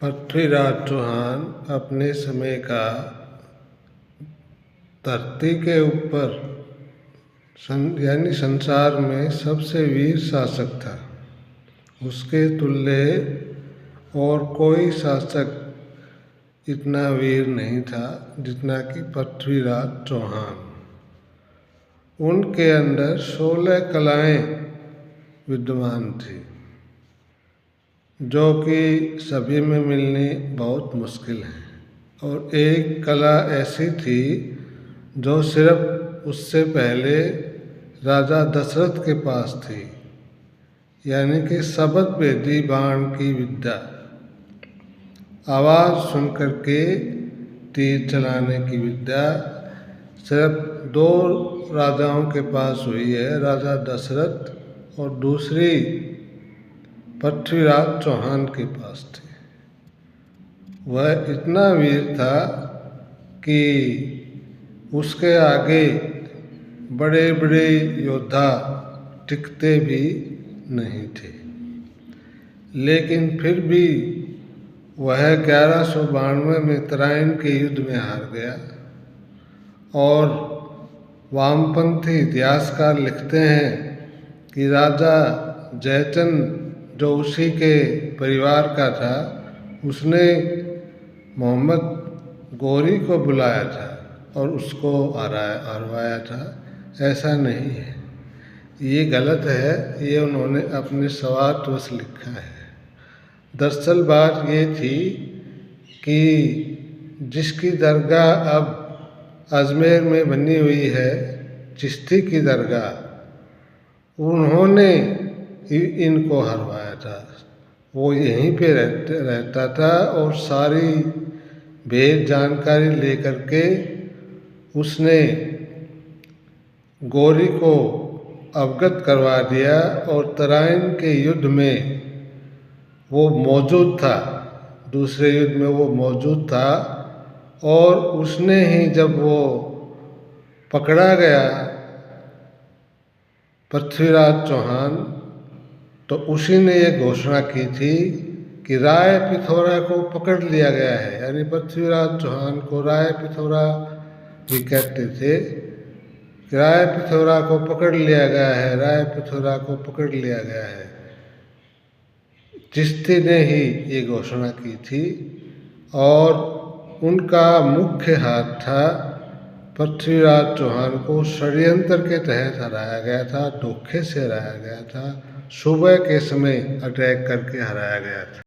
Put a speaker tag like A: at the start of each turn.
A: पृथ्वीराज चौहान अपने समय का धरती के ऊपर यानी संसार में सबसे वीर शासक था। उसके तुल्य और कोई शासक इतना वीर नहीं था जितना कि पृथ्वीराज चौहान। उनके अंदर 16 कलाएं विद्यमान थी जो कि सभी में मिलनी बहुत मुश्किल है, और एक कला ऐसी थी जो सिर्फ उससे पहले राजा दशरथ के पास थी, यानी कि शब्द भेदी बाण की विद्या। आवाज़ सुन करके तीर चलाने की विद्या सिर्फ 2 राजाओं के पास हुई है, राजा दशरथ और दूसरी पृथ्वीराज चौहान के पास थी। वह इतना वीर था कि उसके आगे बड़े बड़े योद्धा टिकते भी नहीं थे, लेकिन फिर भी वह 1192 में तराइन के युद्ध में हार गया। और वामपंथी इतिहासकार लिखते हैं कि राजा जयचंद जो उसी के परिवार का था, उसने मोहम्मद गौरी को बुलाया था और उसको हरवाया था। ऐसा नहीं है, ये गलत है, ये उन्होंने अपने स्वार्थवश लिखा है। दरअसल बात ये थी कि जिसकी दरगाह अब अजमेर में बनी हुई है, चिश्ती की दरगाह, उन्होंने इनको हरवाया था। वो यहीं पे रहता था और सारी भेद जानकारी लेकर के उसने गौरी को अवगत करवा दिया और तराइन के युद्ध में वो मौजूद था, दूसरे युद्ध में वो मौजूद था। और उसने ही जब वो पकड़ा गया पृथ्वीराज चौहान, तो उसी ने ये घोषणा की थी कि राय पिथौरा को पकड़ लिया गया है, यानी पृथ्वीराज चौहान को राय पिथौरा भी कहते थे। राय पिथौरा को पकड़ लिया गया है, राय पिथौरा को पकड़ लिया गया है। चिश्ती ने ही ये घोषणा की थी और उनका मुख्य हाथ था। पृथ्वीराज चौहान को षड्यंत्र के तहत हराया गया था, धोखे से हराया गया था, सुबह के समय अटैक करके हराया गया था।